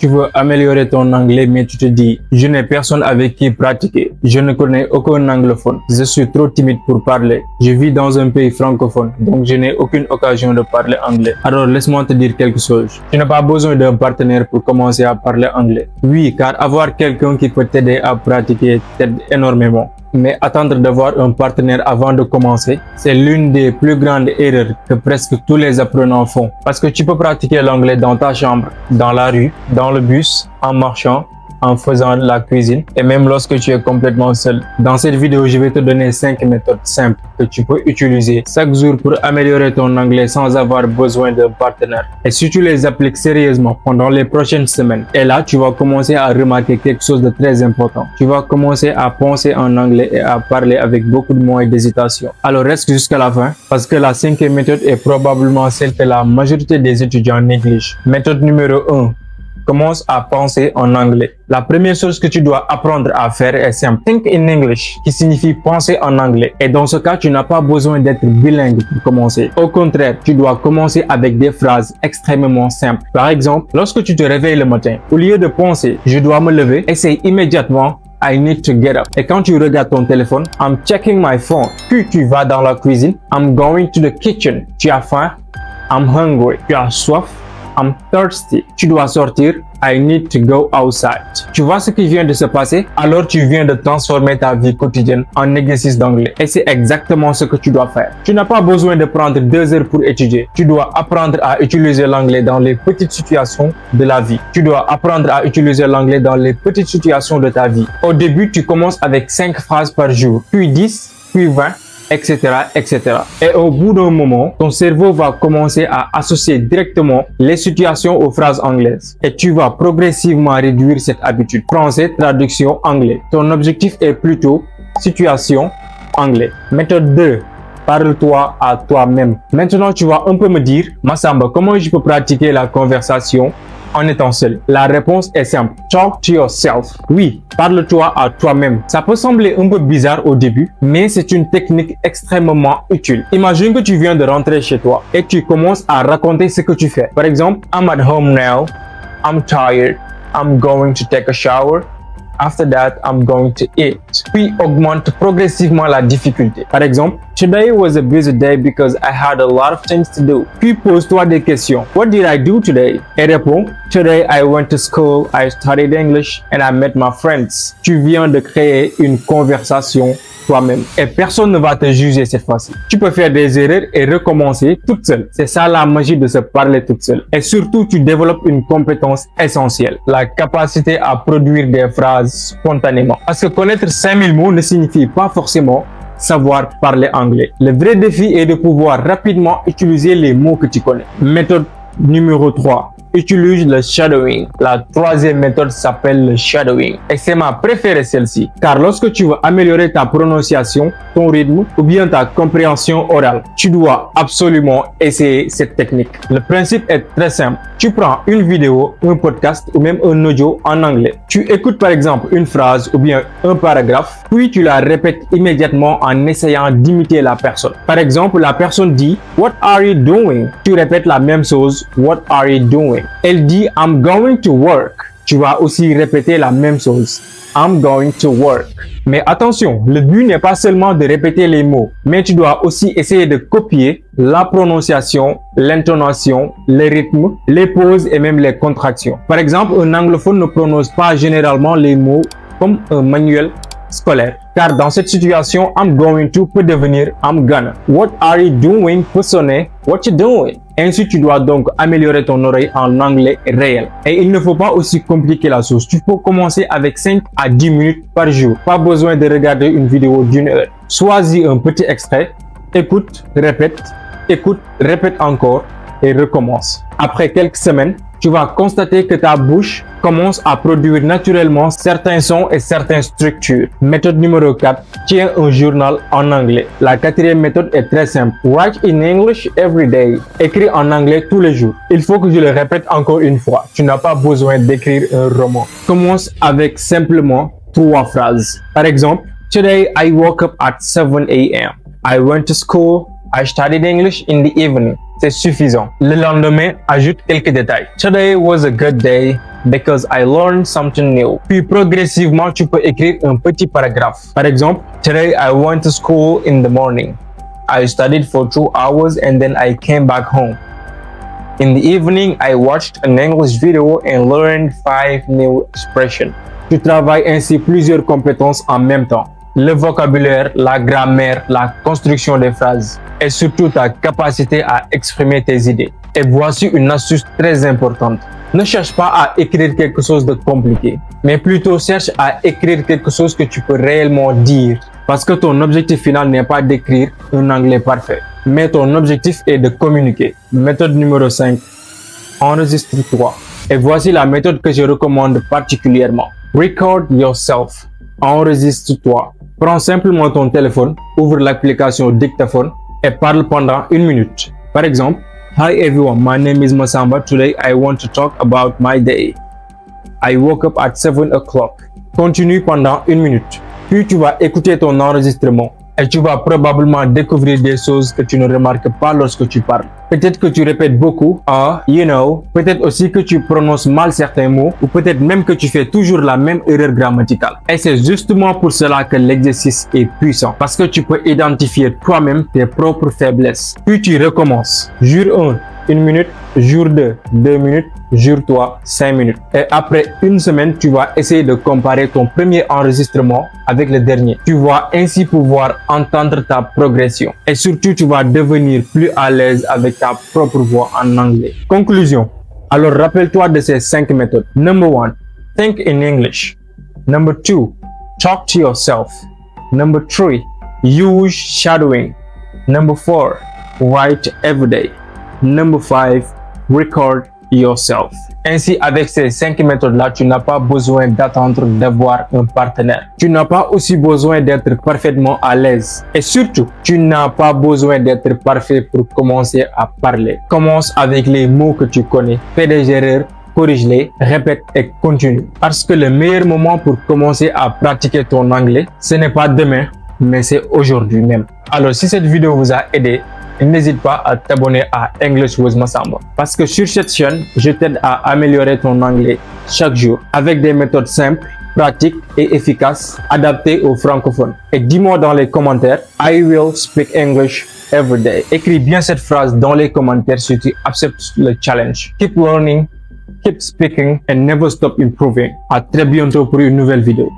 Tu veux améliorer ton anglais, mais tu te dis, je n'ai personne avec qui pratiquer. Je ne connais aucun anglophone. Je suis trop timide pour parler. Je vis dans un pays francophone, donc je n'ai aucune occasion de parler anglais. Alors laisse-moi te dire quelque chose. Tu n'as pas besoin d'un partenaire pour commencer à parler anglais. Oui, car avoir quelqu'un qui peut t'aider à pratiquer t'aide énormément. Mais attendre d'avoir un partenaire avant de commencer, c'est l'une des plus grandes erreurs que presque tous les apprenants font. Parce que tu peux pratiquer l'anglais dans ta chambre, dans la rue, dans le bus, en marchant, en faisant la cuisine et même lorsque tu es complètement seul. Dans cette vidéo, je vais te donner 5 méthodes simples que tu peux utiliser chaque jour pour améliorer ton anglais sans avoir besoin d'un partenaire. Et si tu les appliques sérieusement pendant les prochaines semaines, et là, tu vas commencer à remarquer quelque chose de très important. Tu vas commencer à penser en anglais et à parler avec beaucoup de moins d'hésitation. Alors reste jusqu'à la fin parce que la 5e méthode est probablement celle que la majorité des étudiants négligent. Méthode numéro 1. Commence à penser en anglais. La première chose que tu dois apprendre à faire est simple. Think in English, qui signifie penser en anglais. Et dans ce cas, tu n'as pas besoin d'être bilingue pour commencer. Au contraire, tu dois commencer avec des phrases extrêmement simples. Par exemple, lorsque tu te réveilles le matin, au lieu de penser « je dois me lever », essaye immédiatement I need to get up. Et quand tu regardes ton téléphone, I'm checking my phone. Puis tu vas dans la cuisine, I'm going to the kitchen. Tu as faim, I'm hungry. Tu as soif, I'm thirsty. Tu dois sortir. I need to go outside. Tu vois ce qui vient de se passer? Alors tu viens de transformer ta vie quotidienne en exercice d'anglais. Et c'est exactement ce que tu dois faire. Tu n'as pas besoin de prendre 2 heures pour étudier. Tu dois apprendre à utiliser l'anglais dans les petites situations de la vie. Tu dois apprendre à utiliser l'anglais dans les petites situations de ta vie. Au début, tu commences avec 5 phrases par jour, puis 10, puis 20. Etc., etc. Et au bout d'un moment, ton cerveau va commencer à associer directement les situations aux phrases anglaises. Et tu vas progressivement réduire cette habitude. Français, traduction, anglais. Ton objectif est plutôt situation, anglais. Méthode 2. Parle-toi à toi-même. Maintenant, tu vas un peu me dire, Massamba, comment je peux pratiquer la conversation en étant seul? La réponse est simple. Talk to yourself. Oui, parle-toi à toi-même. Ça peut sembler un peu bizarre au début, mais c'est une technique extrêmement utile. Imagine que tu viens de rentrer chez toi et tu commences à raconter ce que tu fais. Par exemple, I'm at home now. I'm tired. I'm going to take a shower. After that, I'm going to eat. Puis augmente progressivement la difficulté. Par exemple, today was a busy day because I had a lot of things to do. Puis pose-toi des questions. What did I do today? Et réponds, today I went to school, I studied English, and I met my friends. Tu viens de créer une conversation toi-même. Et personne ne va te juger cette fois-ci. Tu peux faire des erreurs et recommencer toute seule. C'est ça la magie de se parler toute seule. Et surtout, tu développes une compétence essentielle. La capacité à produire des phrases spontanément. Parce que connaître 5000 mots ne signifie pas forcément savoir parler anglais. Le vrai défi est de pouvoir rapidement utiliser les mots que tu connais. Méthode numéro 3. Utilise le shadowing. La 3e méthode s'appelle le shadowing. Et c'est ma préférée celle-ci. Car lorsque tu veux améliorer ta prononciation, ton rythme ou bien ta compréhension orale, tu dois absolument essayer cette technique. Le principe est très simple. Tu prends une vidéo, un podcast ou même un audio en anglais. Tu écoutes par exemple une phrase ou bien un paragraphe, puis tu la répètes immédiatement en essayant d'imiter la personne. Par exemple, la personne dit « What are you doing ?» Tu répètes la même chose « What are you doing ?» Elle dit « I'm going to work ». Tu vas aussi répéter la même chose. I'm going to work. Mais attention, le but n'est pas seulement de répéter les mots, mais tu dois aussi essayer de copier la prononciation, l'intonation, le rythme, les pauses et même les contractions. Par exemple, un anglophone ne prononce pas généralement les mots comme un manuel scolaire. Car dans cette situation, I'm going to peut devenir I'm gonna. What are you doing peut sonner what you doing. Ainsi, tu dois donc améliorer ton oreille en anglais réel. Et il ne faut pas aussi compliquer la chose. Tu peux commencer avec 5 à 10 minutes par jour. Pas besoin de regarder une vidéo d'1 heure. Choisis un petit extrait, écoute, répète encore et recommence. Après quelques semaines, tu vas constater que ta bouche commence à produire naturellement certains sons et certaines structures. Méthode numéro 4, tiens un journal en anglais. La 4e méthode est très simple. Write in English every day. Écris en anglais tous les jours. Il faut que je le répète encore une fois. Tu n'as pas besoin d'écrire un roman. Commence avec simplement 3 phrases. Par exemple, today I woke up at 7 a.m. I went to school. I studied English in the evening. C'est suffisant. Le lendemain, ajoute quelques détails. Today was a good day. because I learned something new. Puis progressivement, tu peux écrire un petit paragraphe. Par exemple, today I went to school in the morning. I studied for 2 hours and then I came back home. In the evening, I watched an English video and learned 5 new expressions. Tu travailles ainsi plusieurs compétences en même temps. Le vocabulaire, la grammaire, la construction des phrases et surtout ta capacité à exprimer tes idées. Et voici une astuce très importante. Ne cherche pas à écrire quelque chose de compliqué, mais plutôt cherche à écrire quelque chose que tu peux réellement dire. Parce que ton objectif final n'est pas d'écrire un anglais parfait, mais ton objectif est de communiquer. Méthode numéro 5. Enregistre-toi. Et voici la méthode que je recommande particulièrement. Record yourself. Enregistre-toi. Prends simplement ton téléphone, ouvre l'application dictaphone et parle pendant 1 minute. Par exemple, Hi everyone, my name is Masamba. Today I want to talk about my day. I woke up at 7 o'clock. Continue pendant 1 minute. Puis tu vas écouter ton enregistrement et tu vas probablement découvrir des choses que tu ne remarques pas lorsque tu parles. Peut-être que tu répètes beaucoup, you know, peut-être aussi que tu prononces mal certains mots ou peut-être même que tu fais toujours la même erreur grammaticale. Et c'est justement pour cela que l'exercice est puissant parce que tu peux identifier toi-même tes propres faiblesses. Puis tu recommences. Jour 1, 1 minute. Jour 2, 2 minutes. Jour 3, 5 minutes. Et après une semaine, tu vas essayer de comparer ton premier enregistrement avec le dernier. Tu vas ainsi pouvoir entendre ta progression. Et surtout, tu vas devenir plus à l'aise avec ta propre voix en anglais. Conclusion. Alors, rappelle-toi de ces 5 méthodes. Number 1, think in English. Number 2, talk to yourself. Number 3, use shadowing. Number 4, write every day. Number 5, record yourself. Ainsi, avec ces 5 méthodes-là, tu n'as pas besoin d'attendre d'avoir un partenaire. Tu n'as pas aussi besoin d'être parfaitement à l'aise. Et surtout, tu n'as pas besoin d'être parfait pour commencer à parler. Commence avec les mots que tu connais. Fais des erreurs, corrige-les, répète et continue. Parce que le meilleur moment pour commencer à pratiquer ton anglais, ce n'est pas demain, mais c'est aujourd'hui même. Alors, si cette vidéo vous a aidé, n'hésite pas à t'abonner à English with Masamba. Parce que sur cette chaîne, je t'aide à améliorer ton anglais chaque jour avec des méthodes simples, pratiques et efficaces adaptées aux francophones. Et dis-moi dans les commentaires, I will speak English every day. Écris bien cette phrase dans les commentaires si tu acceptes le challenge. Keep learning, keep speaking and never stop improving. À très bientôt pour une nouvelle vidéo.